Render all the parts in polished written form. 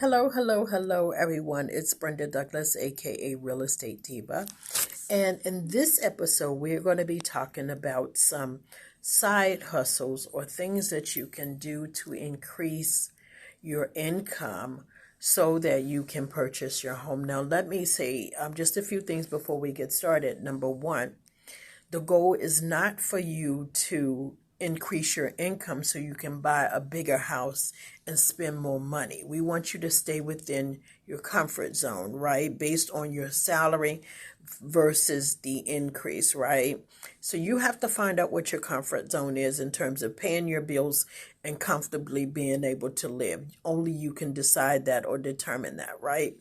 Hello, everyone. It's Brenda Douglas, aka Real Estate Diva. And in this episode, we're going to be talking about some side hustles or things that you can do to increase your income so that you can purchase your home. Now, let me say just a few things before we get started. Number one, the goal is not for you to increase your income so you can buy a bigger house and spend more money. We want you to stay within your comfort zone, right? Based on your salary versus the increase, right? So you have to find out what your comfort zone is in terms of paying your bills and comfortably being able to live. Only you can decide that or determine that, right?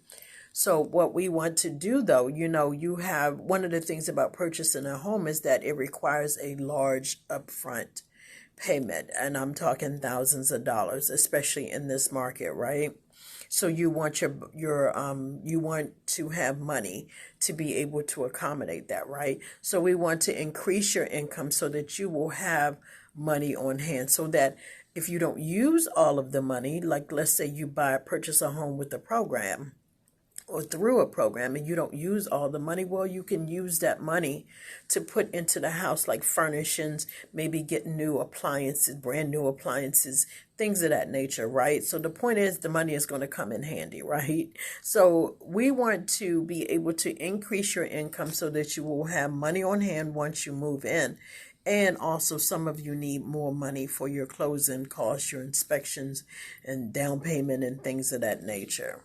So what we want to do, though, you have one of the things about purchasing a home is that it requires a large upfront payment. And I'm talking thousands of dollars, especially in this market, right? So you want you want to have money to be able to accommodate that, right? So we want to increase your income so that you will have money on hand so that if you don't use all of the money, like let's say you purchase a home with a program, or through a program and you don't use all the money, well, you can use that money to put into the house like furnishings, maybe get new appliances, brand new appliances, things of that nature, right? So the point is the money is going to come in handy, right? So we want to be able to increase your income so that you will have money on hand once you move in. And also some of you need more money for your closing costs, your inspections and down payment and things of that nature.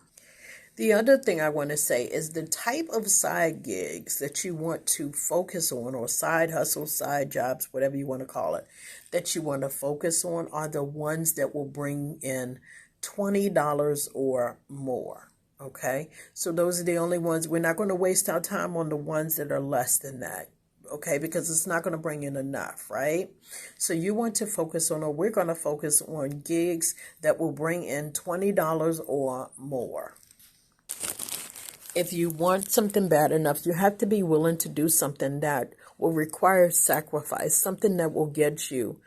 The other thing I want to say is the type of side gigs that you want to focus on, or side hustles, side jobs, whatever you want to call it, that you want to focus on are the ones that will bring in $20 or more. Okay, so those are the only ones. We're not going to waste our time on the ones that are less than that. Okay, because it's not going to bring in enough, right? So you want to focus on, or we're going to focus on gigs that will bring in $20 or more. If you want something bad enough, you have to be willing to do something that will require sacrifice, something that will get you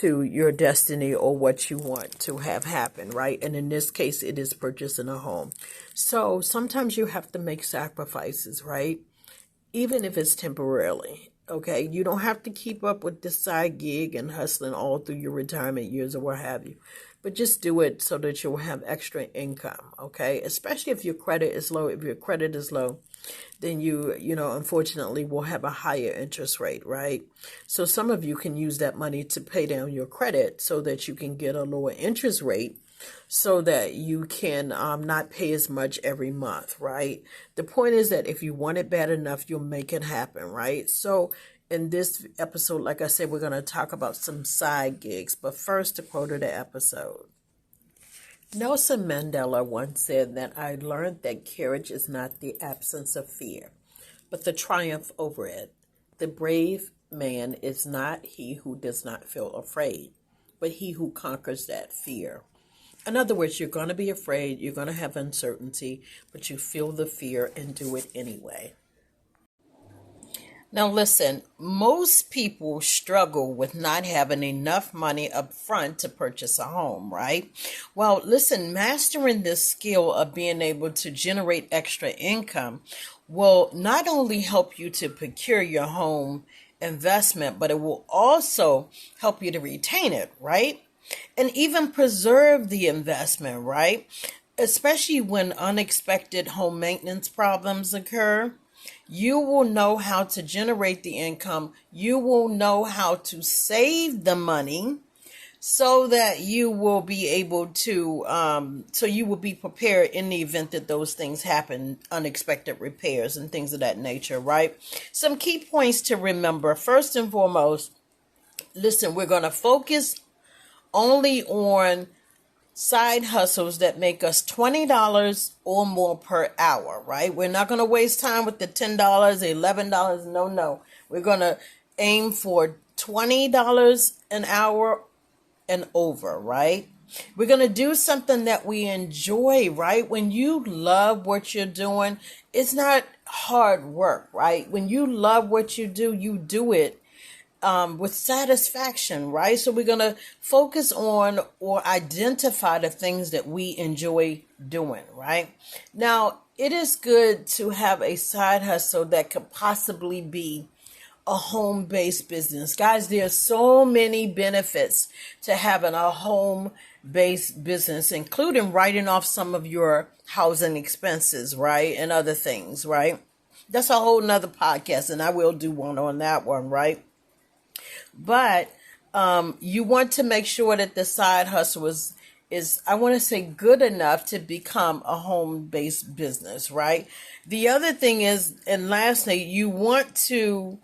to your destiny or what you want to have happen, right? And in this case, it is purchasing a home. So sometimes you have to make sacrifices, right? Even if it's temporarily, okay? You don't have to keep up with this side gig and hustling all through your retirement years or what have you. But just do it so that you'll have extra income, okay? Especially if your credit is low. If your credit is low, then you unfortunately will have a higher interest rate, right? So some of you can use that money to pay down your credit so that you can get a lower interest rate so that you can not pay as much every month, right? The point is that if you want it bad enough, you'll make it happen, right? So in this episode, like I said, we're going to talk about some side gigs. But first, the quote of the episode. Nelson Mandela once said that I learned that courage is not the absence of fear, but the triumph over it. The brave man is not he who does not feel afraid, but he who conquers that fear. In other words, you're going to be afraid, you're going to have uncertainty, but you feel the fear and do it anyway. Now listen, most people struggle with not having enough money up front to purchase a home, right? Well, listen, mastering this skill of being able to generate extra income will not only help you to procure your home investment, but it will also help you to retain it, right? And even preserve the investment, right? Especially when unexpected home maintenance problems occur. You will know how to generate the income. You will know how to save the money so that you will be able to, so you will be prepared in the event that those things happen, unexpected repairs and things of that nature, right? Some key points to remember. First and foremost, listen, we're going to focus only on side hustles that make us $20 or more per hour, right? We're not going to waste time with the $10, $11. No. We're going to aim for $20 an hour and over, right? We're going to do something that we enjoy, right? When you love what you're doing, it's not hard work, right? When you love what you do it with satisfaction, right? So we're going to focus on or identify the things that we enjoy doing, right? Now, it is good to have a side hustle that could possibly be a home-based business. Guys, there are so many benefits to having a home-based business, including writing off some of your housing expenses, right? And other things, right? That's a whole nother podcast, and I will do one on that one, right? But you want to make sure that the side hustle is I want to say good enough to become a home-based business, right? The other thing is, and lastly, you want to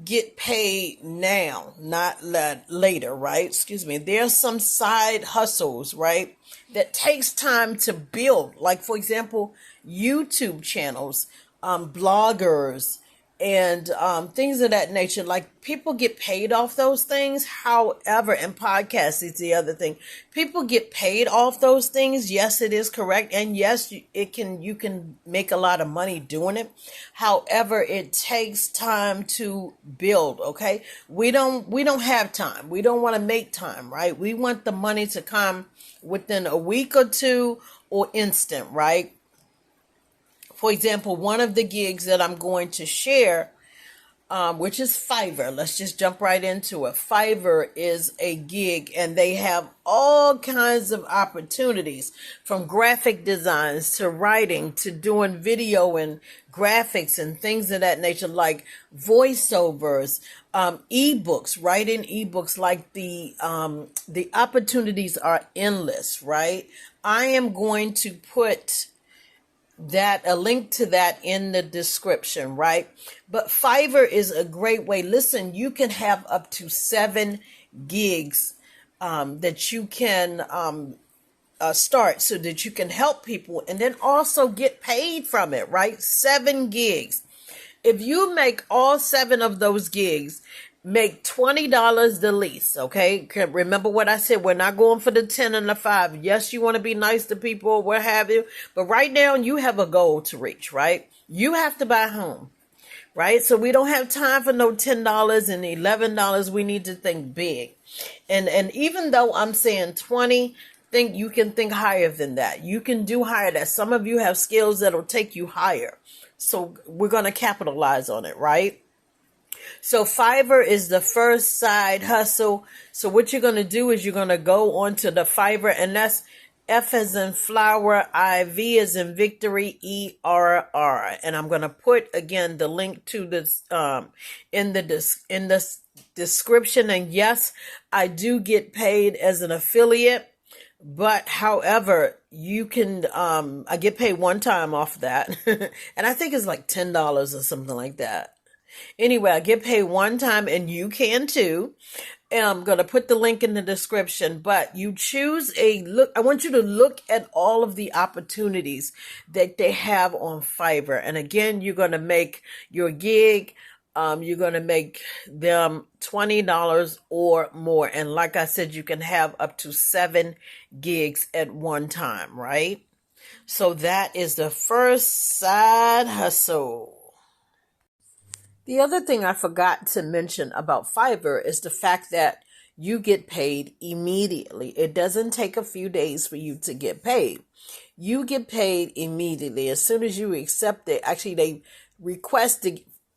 get paid now, not later, right? Excuse me. There's some side hustles, right, that takes time to build. Like, for example, YouTube channels, bloggers, and things of that nature. Like, people get paid off those things. However, and podcasts is the other thing. People get paid off those things. Yes, it is correct, and yes, you can make a lot of money doing it. However, it takes time to build. Okay, we don't have time. We don't want to make time, right? We want the money to come within a week or two or instant, right? For example, one of the gigs that I'm going to share, which is Fiverr. Let's just jump right into it. Fiverr is a gig, and they have all kinds of opportunities, from graphic designs to writing to doing video and graphics and things of that nature, like voiceovers, ebooks, writing ebooks. Like the opportunities are endless, right? I am going to put a link to that in the description, right? But Fiverr is a great way. Listen, you can have up to 7 gigs that you can start, so that you can help people and then also get paid from it, right? 7 gigs. If you make all 7 of those gigs, make $20 the least, okay? Remember what I said, we're not going for the 10 and the 5. Yes, you want to be nice to people or what have you, but right now you have a goal to reach, right? You have to buy a home, right? So we don't have time for no $10 and $11. We need to think big. And even though I'm saying 20, you can think higher than that. You can do higher than that. Some of you have skills that'll take you higher. So we're going to capitalize on it, right? So Fiverr is the first side hustle. So what you're going to do is you're going to go onto the Fiverr, and that's F as in flower, I-V as in victory, E-R-R. And I'm going to put, again, the link to this in the description. And yes, I do get paid as an affiliate. But however, you can, I get paid one time off that. And I think it's like $10 or something like that. Anyway, I get paid one time, and you can too. And I'm going to put the link in the description, but you choose I want you to look at all of the opportunities that they have on Fiverr. And again, you're going to make your gig, you're going to make them $20 or more. And like I said, you can have up to 7 gigs at one time, right? So that is the first side hustle. The other thing I forgot to mention about Fiverr is the fact that you get paid immediately. It doesn't take a few days for you to get paid. You get paid immediately. As soon as you accept it, actually they request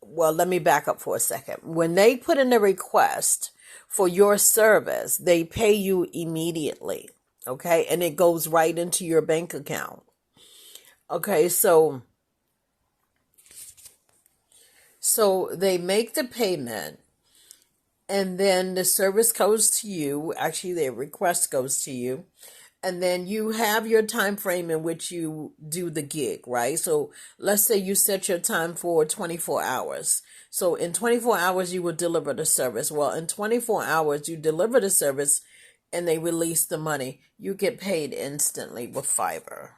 well, let me back up for a second. When they put in a request for your service, they pay you immediately, okay? And it goes right into your bank account. Okay, so they make the payment, and then the service goes to you. Actually, their request goes to you. And then you have your time frame in which you do the gig, right? So let's say you set your time for 24 hours. So in 24 hours, you will deliver the service. Well, in 24 hours, you deliver the service and they release the money. You get paid instantly with Fiverr.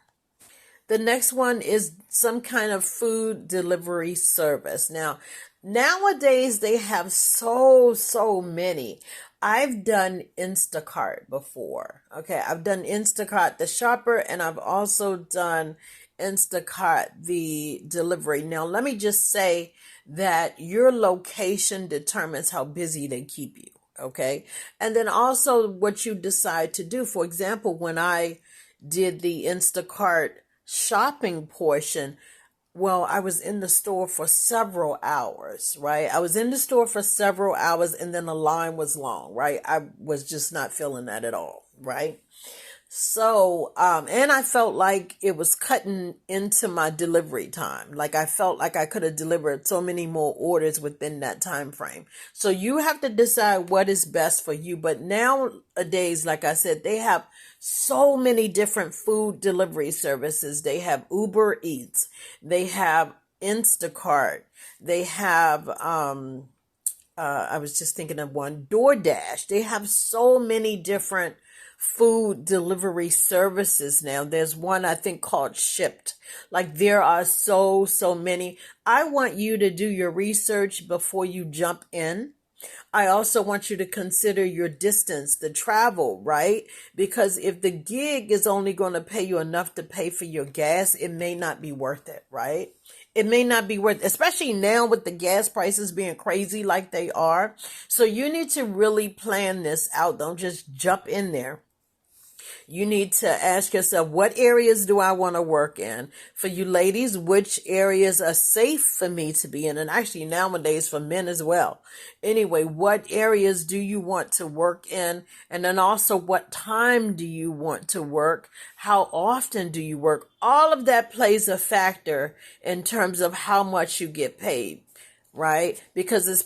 The next one is some kind of food delivery service. Now, nowadays they have so many. I've done Instacart before. Okay, I've done Instacart the shopper, and I've also done Instacart the delivery. Now, let me just say that your location determines how busy they keep you. Okay. And then also what you decide to do. For example, when I did the Instacart shopping portion, well, I was in the store for several hours, right? I was in the store for several hours and then the line was long, right? I was just not feeling that at all, right? So, and I felt like it was cutting into my delivery time. Like I felt like I could have delivered so many more orders within that time frame. So you have to decide what is best for you. But nowadays, like I said, they have so many different food delivery services. They have Uber Eats. They have Instacart. They have, I was just thinking of one, DoorDash. They have so many different food delivery services now. There's one I think called Shipped. Like there are so many. I want you to do your research before you jump in. I also want you to consider your distance, the travel, right? Because if the gig is only going to pay you enough to pay for your gas, it may not be worth it, right? It may not be worth, especially now with the gas prices being crazy like they are. So you need to really plan this out. Don't just jump in there. You need to ask yourself, what areas do I want to work in? For you ladies, which areas are safe for me to be in? And actually nowadays for men as well. Anyway, what areas do you want to work in? And then also, what time do you want to work? How often do you work? All of that plays a factor in terms of how much you get paid. Right? Because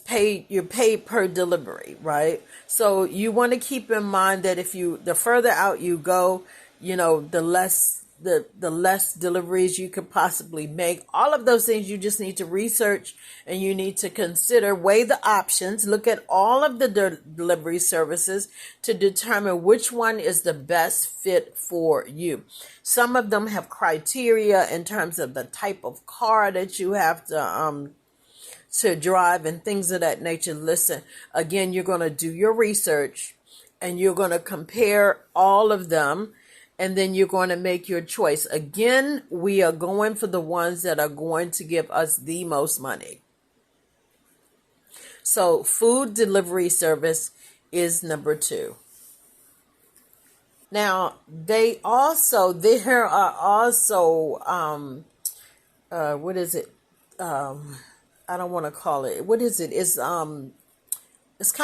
you're paid per delivery, right? So you want to keep in mind that the further out you go, the less deliveries you could possibly make. All of those things you just need to research and you need to consider, weigh the options, look at all of the delivery services to determine which one is the best fit for you. Some of them have criteria in terms of the type of car that you have to drive and things of that nature. Listen, again, you're going to do your research and you're going to compare all of them and then you're going to make your choice. Again, we are going for the ones that are going to give us the most money. So food delivery service is number 2. Now, there are also, what is it? I don't want to call it. What is it? It's kind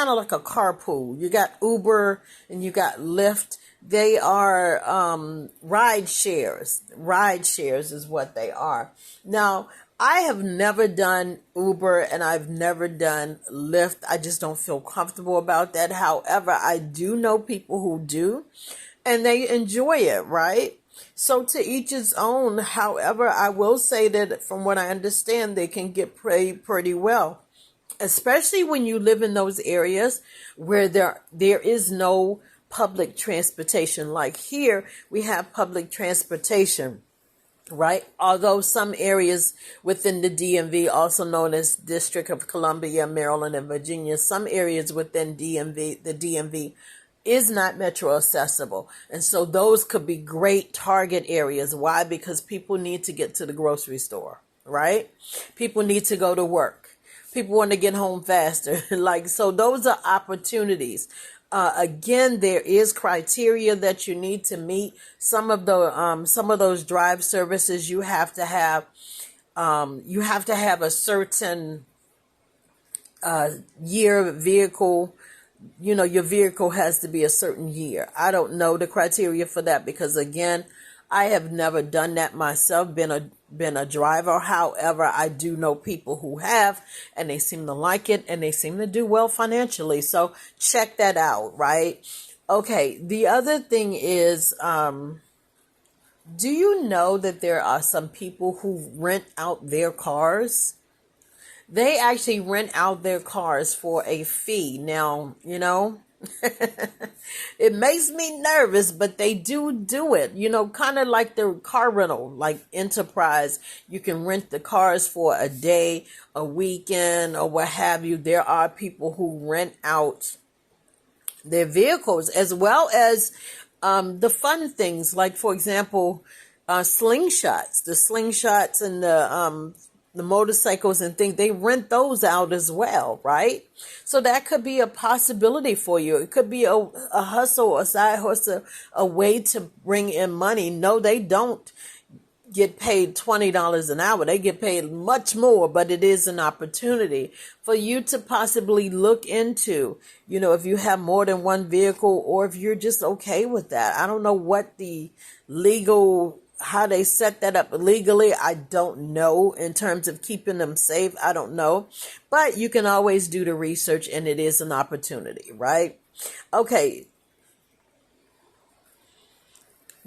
of like a carpool. You got Uber and you got Lyft. They are ride shares. Ride shares is what they are. Now, I have never done Uber and I've never done Lyft. I just don't feel comfortable about that. However, I do know people who do and they enjoy it, right? So to each his own. However, I will say that from what I understand, they can get paid pretty well, especially when you live in those areas where there is no public transportation. Like here, we have public transportation, right? Although some areas within the DMV, also known as District of Columbia, Maryland, and Virginia, some areas within the DMV is not metro accessible. And so those could be great target areas. Why? Because people need to get to the grocery store, right? People need to go to work. People want to get home faster. So those are opportunities. Again, there is criteria that you need to meet. Some of those drive services, you have to have a certain year vehicle. Your vehicle has to be a certain year. I don't know the criteria for that because, again, I have never done that myself, been a driver. However, I do know people who have, and they seem to like it, and they seem to do well financially. So check that out, right? Okay, the other thing is, do you know that there are some people who rent out their cars? They actually rent out their cars for a fee. Now, it makes me nervous, but they do it, kind of like the car rental, like Enterprise. You can rent the cars for a day, a weekend, or what have you. There are people who rent out their vehicles as well as the fun things. Like, for example, the slingshots and the motorcycles and things. They rent those out as well, right? So that could be a possibility for you. It could be a hustle, a side hustle, a way to bring in money. No, they don't get paid $20 an hour. They get paid much more, but it is an opportunity for you to possibly look into, if you have more than one vehicle, or if you're just okay with that. I don't know what how they set that up legally. I don't know in terms of keeping them safe. I don't know, but you can always do the research, and it is an opportunity, right? Okay.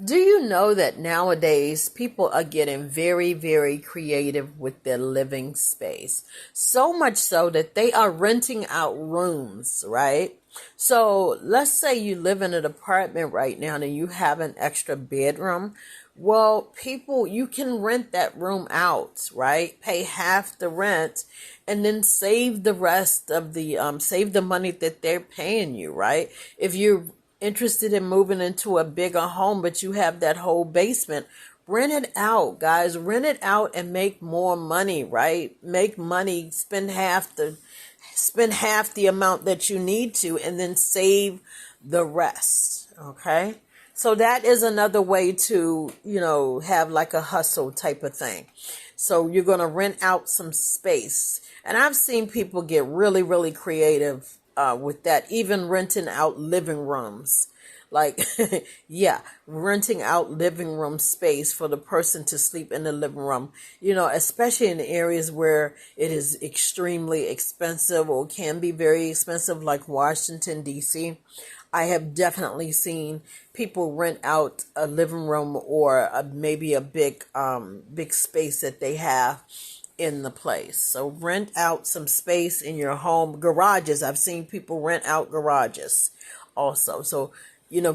Do you know that nowadays people are getting very, very creative with their living space? So much so that they are renting out rooms, right? So let's say you live in an apartment right now and you have an extra bedroom. Well, you can rent that room out, right? Pay half the rent and then save the rest of save the money that they're paying you, right? If you're interested in moving into a bigger home, but you have that whole basement, rent it out, guys. Rent it out and make more money, right? Make money, spend half the amount that you need to, and then save the rest. Okay. So that is another way to, have like a hustle type of thing. So you're going to rent out some space. And I've seen people get really, really creative with that, even renting out living rooms. Like, yeah, renting out living room space for the person to sleep in the living room, especially in areas where it is extremely expensive or can be very expensive, like Washington, D.C. I have definitely seen people rent out a living room or maybe a big space that they have in the place. So rent out some space in your home. Garages. I've seen people rent out garages also. So,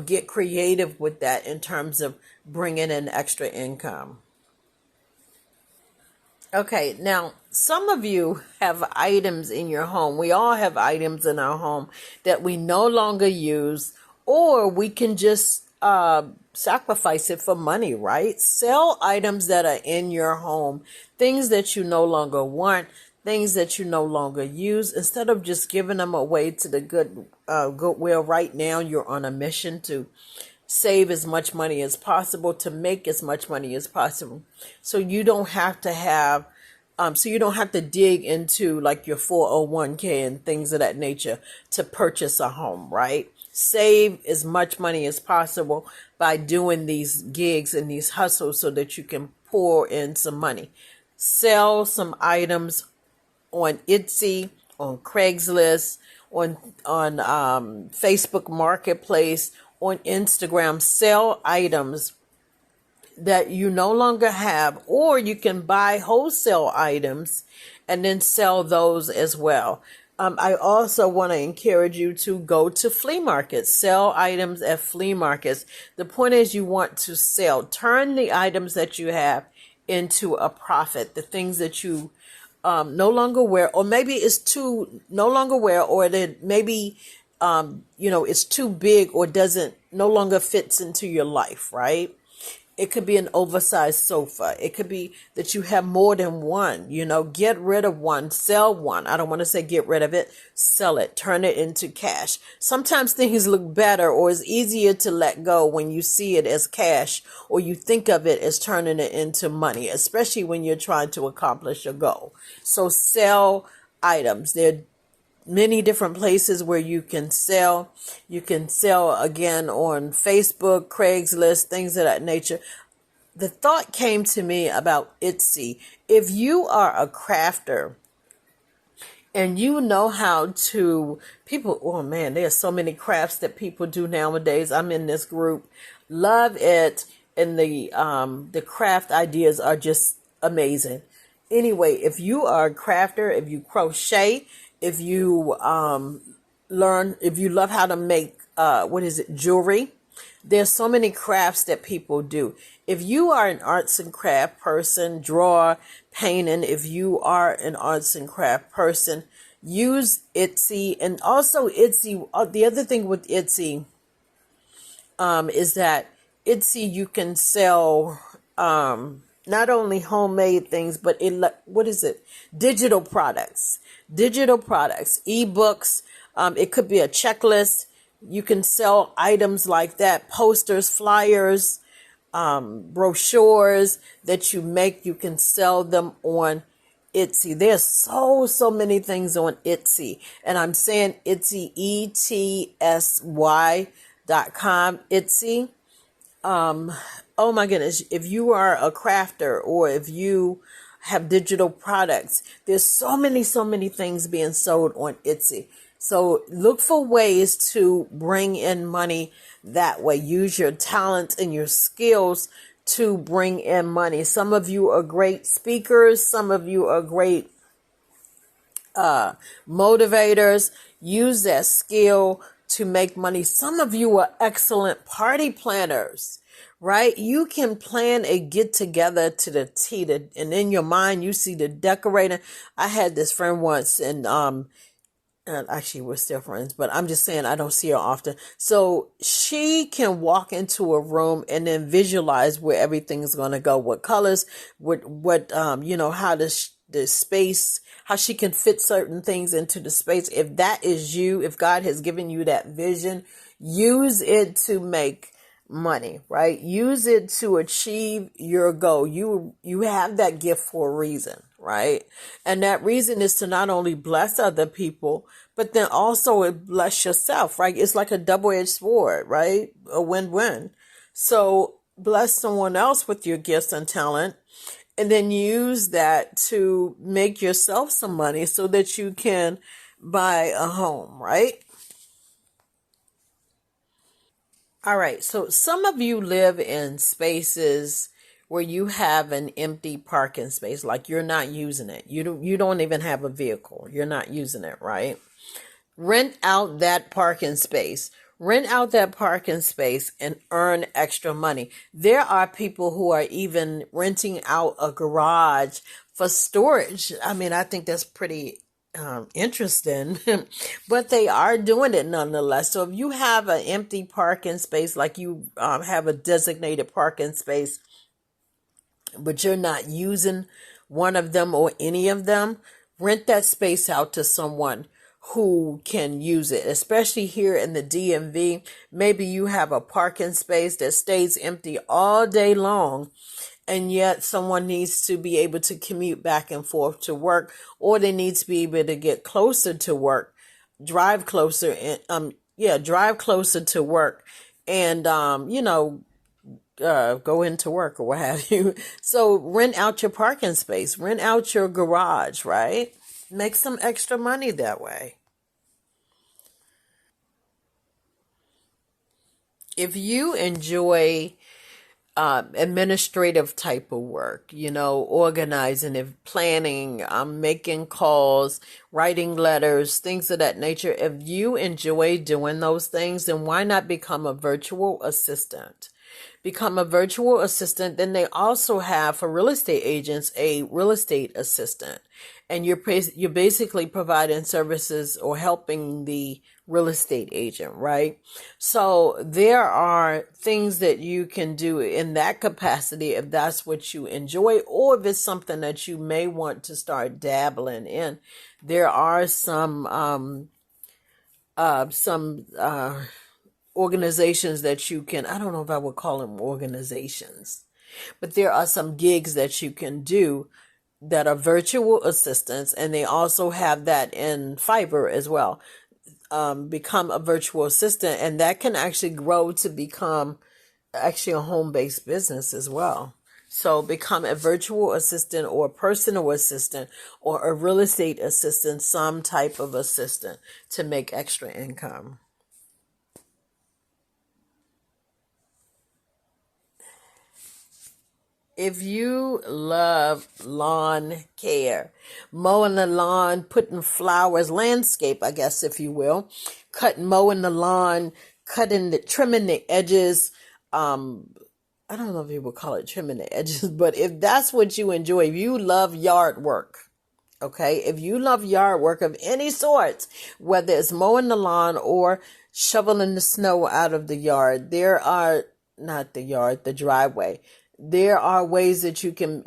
get creative with that in terms of bringing in extra income. Okay, now some of you have items in your home. We all have items in our home that we no longer use, or we can just sacrifice it for money, right? Sell items that are in your home, things that you no longer want, things that you no longer use. Instead of just giving them away to the goodwill. Right now, you're on a mission to save as much money as possible, to make as much money as possible. So you don't have to dig into like your 401k and things of that nature to purchase a home, right? Save as much money as possible by doing these gigs and these hustles so that you can pour in some money. Sell some items on Etsy, on Craigslist, on Facebook Marketplace, on Instagram. Sell items that you no longer have, or you can buy wholesale items and then sell those as well. I also want to encourage you to go to flea markets, sell items at flea markets. The point is you want to turn the items that you have into a profit, the things that you no longer wear, or maybe it's no longer wear, or that maybe, it's too big or no longer fits into your life, right? It could be an oversized sofa. It could be that you have more than one, get rid of one, sell one. I don't want to say get rid of it, sell it, turn it into cash. Sometimes things look better or is easier to let go when you see it as cash, or you think of it as turning it into money, especially when you're trying to accomplish a goal. So sell items. There are many different places where you can sell. You can sell again on Facebook, Craigslist, things of that nature. The thought came to me about Etsy. If you are a crafter and you know how to, oh man, there's so many crafts that people do nowadays. I'm in this group, love it. And the craft ideas are just amazing. Anyway, if you are a crafter, if you crochet, if you if you love how to make, jewelry, there's so many crafts that people do. If you are an arts and craft person, draw, painting, if you are an arts and craft person, use Etsy. And also Etsy, the other thing with Etsy is that Etsy, you can sell not only homemade things, but digital products, ebooks. It could be a checklist. You can sell items like that, posters, flyers, brochures that you make. You can sell them on Etsy. There's so many things on Etsy, and I'm saying Etsy, ETSY.com, Etsy. Oh my goodness, if you are a crafter or if you have digital products, there's so many things being sold on Etsy. So look for ways to bring in money that way. Use your talents and your skills to bring in money. Some of you are great speakers. Some of you are great motivators. Use that skill to make money. Some of you are excellent party planners, right? You can plan a get together to the T, and in your mind you see the decorating. I had this friend once, and actually we're still friends, but I'm just saying I don't see her often. So she can walk into a room and then visualize where everything's going to go, what colors, what how the space, how she can fit certain things into the space. If that is you, if God has given you that vision, use it to make money, right? Use it to achieve your goal. You have that gift for a reason, right? And that reason is to not only bless other people, but then also it bless yourself, right? It's like a double-edged sword, right? A win-win. So bless someone else with your gifts and talent, and then use that to make yourself some money so that you can buy a home, right? All right. So some of you live in spaces where you have an empty parking space, like you're not using it. You don't even have a vehicle. You're not using it, right? Rent out that parking space. Rent out that parking space and earn extra money. There are people who are even renting out a garage for storage. I mean, I think that's pretty interesting, but they are doing it nonetheless. So if you have an empty parking space, like you have a designated parking space, but you're not using one of them or any of them, rent that space out to someone who can use it, especially here in the DMV. Maybe you have a parking space that stays empty all day long, and yet someone needs to be able to commute back and forth to work, or they need to be able to get closer to work, drive closer to work, and go into work or what have you. So rent out your parking space, rent out your garage, right? Make some extra money that way. If you enjoy administrative type of work, organizing and planning, making calls, writing letters, things of that nature. If you enjoy doing those things, then why not become a virtual assistant? Become a virtual assistant. Then they also have, for real estate agents, a real estate assistant. And you're basically providing services or helping the real estate agent, right? So there are things that you can do in that capacity if that's what you enjoy, or if it's something that you may want to start dabbling in. There are some organizations that you can, I don't know if I would call them organizations, but there are some gigs that you can do that are virtual assistants, and they also have that in Fiverr as well. Become a virtual assistant, and that can actually grow to become actually a home-based business as well. So become a virtual assistant or a personal assistant or a real estate assistant, some type of assistant to make extra income. If you love lawn care, mowing the lawn, putting flowers, landscape, I guess, if you will, mowing the lawn, trimming the edges. I don't know if you would call it trimming the edges, but if that's what you enjoy, if you love yard work, okay, if you love yard work of any sort, whether it's mowing the lawn or shoveling the snow out of the yard, the driveway. there are ways that you can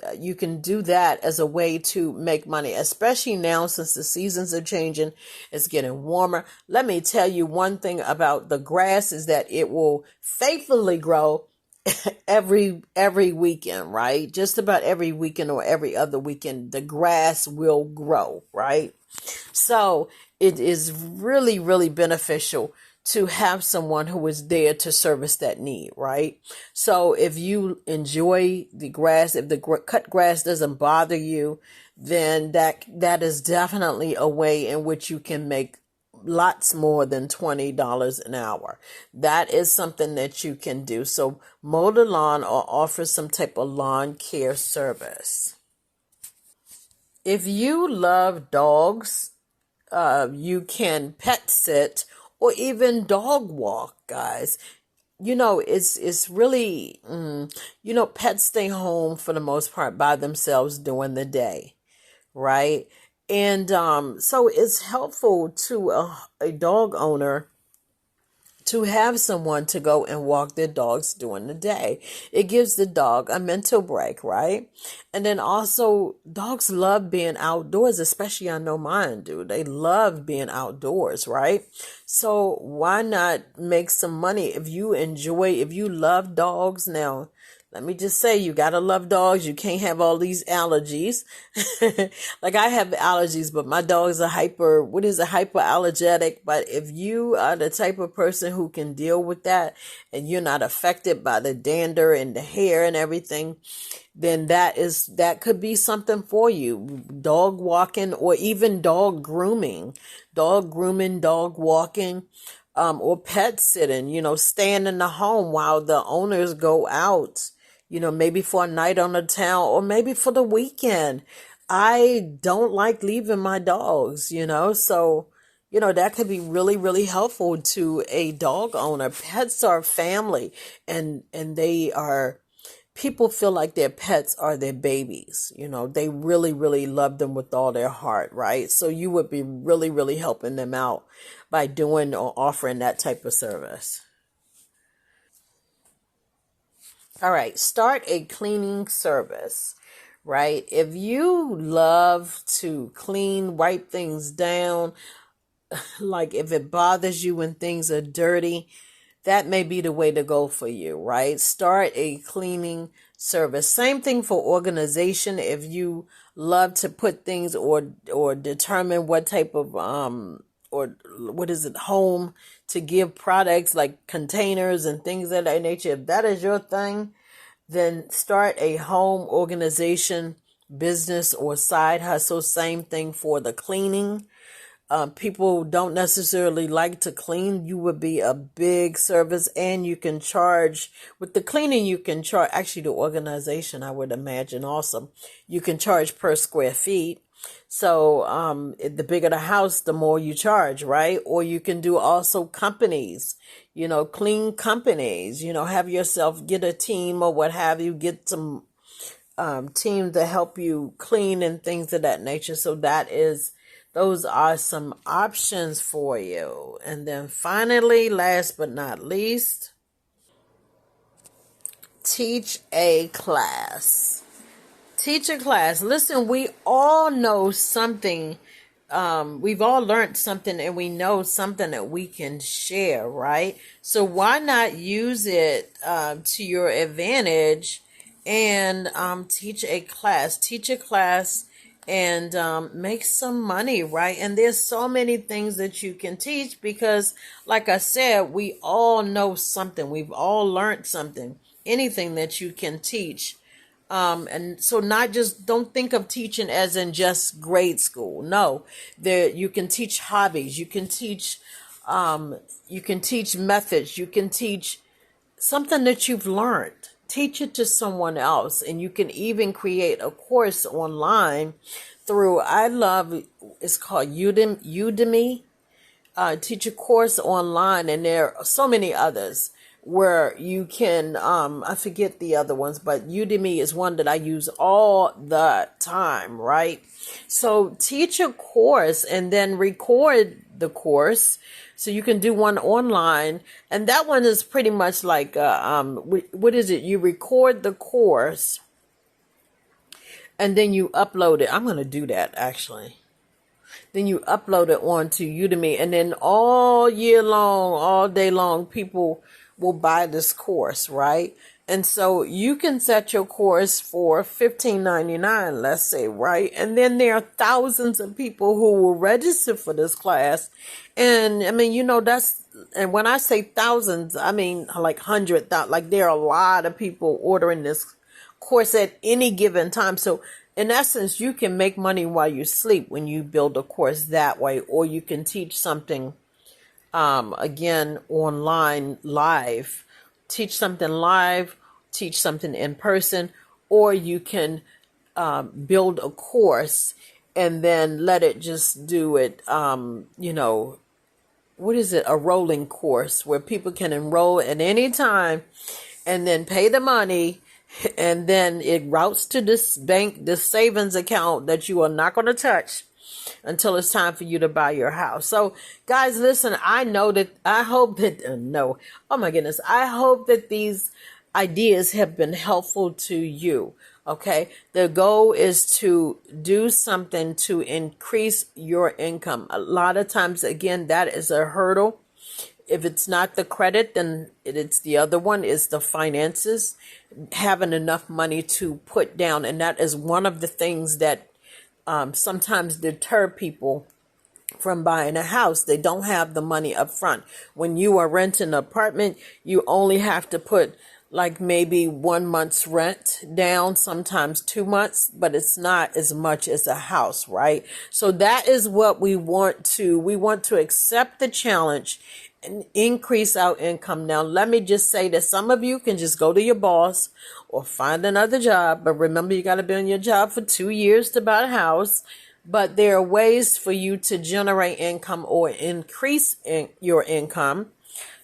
do that as a way to make money, especially now since the seasons are changing. It's getting warmer. Let me tell you one thing about the grass is that it will faithfully grow every weekend, right? Just about every weekend or every other weekend, the grass will grow, right? So it is really, really beneficial to have someone who is there to service that need, right? So if you enjoy the grass, if the cut grass doesn't bother you, then that is definitely a way in which you can make lots more than $20 an hour. That is something that you can do. So mow the lawn or offer some type of lawn care service. If you love dogs, you can pet sit or even dog walk, guys. It's really, pets stay home for the most part by themselves during the day, right? And so it's helpful to a dog owner to have someone to go and walk their dogs during the day. It gives the dog a mental break, right? And then also, dogs love being outdoors, especially I know mine do. They love being outdoors, right? So why not make some money if you love dogs now? Let me just say, you gotta love dogs. You can't have all these allergies. Like I have allergies, but my dogs are hyperallergenic. But if you are the type of person who can deal with that and you're not affected by the dander and the hair and everything, then that could be something for you. Dog walking or even dog grooming, dog walking. Or pet sitting, staying in the home while the owners go out, maybe for a night on the town or maybe for the weekend. I don't like leaving my dogs, so, that could be really, really helpful to a dog owner. Pets are family and people feel like their pets are their babies. They really, really love them with all their heart, right? So you would be really, really helping them out by doing or offering that type of service. All right, start a cleaning service, right? If you love to clean, wipe things down, like if it bothers you when things are dirty, that may be the way to go for you, right? Start a cleaning service. Same thing for organization. If you love to put things or determine what type of or what is it, home to give products like containers and things of that nature. If that is your thing, then start a home organization business or side hustle. Same thing for the cleaning. People don't necessarily like to clean. You would be a big service, and you can charge with the cleaning. You can charge, actually the organization, I would imagine also, you can charge per square feet. So, the bigger the house, the more you charge, right? Or you can do also companies, clean companies, have yourself get a team or what have you, get some, team to help you clean and things of that nature. So those are some options for you. And then finally, last but not least, teach a class. Teach a class. Listen, we all know something. We've all learned something and we know something that we can share, right? So why not use it to your advantage and teach a class? Teach a class and make some money, right? And there's so many things that you can teach because, like I said, we all know something. We've all learned something. Anything that you can teach. And so don't think of teaching as in just grade school. No, you can teach hobbies. You can teach methods. You can teach something that you've learned. Teach it to someone else, and you can even create a course online through, it's called Udemy. Teach a course online, and there are so many others where you can, I forget the other ones, but Udemy is one that I use all the time, right? So teach a course and then record the course. So you can do one online, and that one is pretty much like, what is it? You record the course and then you upload it. I'm going to do that actually. Then you upload it onto Udemy, and then all year long, all day long, people will buy this course, right? And so you can set your course for $15.99, let's say, right? And then there are thousands of people who will register for this class. And I mean, and when I say thousands, I mean like 100,000. Like there are a lot of people ordering this course at any given time. So in essence, you can make money while you sleep when you build a course that way, or you can teach something, again, online, live, teach something in person, or you can build a course and then let it just do it, what is it? A rolling course where people can enroll at any time and then pay the money. And then it routes to this savings account that you are not going to touch until it's time for you to buy your house. So guys, listen, I hope that these ideas have been helpful to you. Okay. The goal is to do something to increase your income. A lot of times, again, that is a hurdle. If it's not the credit, then it's the other one, is the finances, having enough money to put down. And that is one of the things that sometimes deter people from buying a house. They don't have the money up front. When you are renting an apartment, you only have to put like maybe 1 month's rent down, sometimes 2 months, but it's not as much as a house, right? So that is what we want to accept the challenge and increase our income. Now, let me just say that some of you can just go to your boss or find another job. But remember, you got to be on your job for 2 years to buy a house. But there are ways for you to generate income or increase your income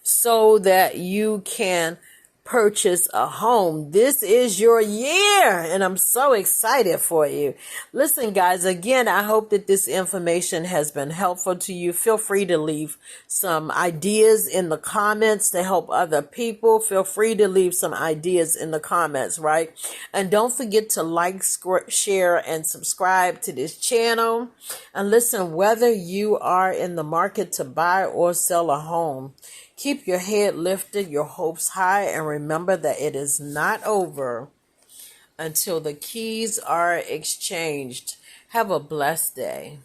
so that you can purchase a home. This is your year, and I'm so excited for you. Listen, guys, again, I hope that this information has been helpful to you. Feel free to leave some ideas in the comments to help other people. Feel free to leave some ideas in the comments, right? And don't forget to like, share, and subscribe to this channel. And listen, whether you are in the market to buy or sell a home, keep your head lifted, your hopes high, and remember that it is not over until the keys are exchanged. Have a blessed day.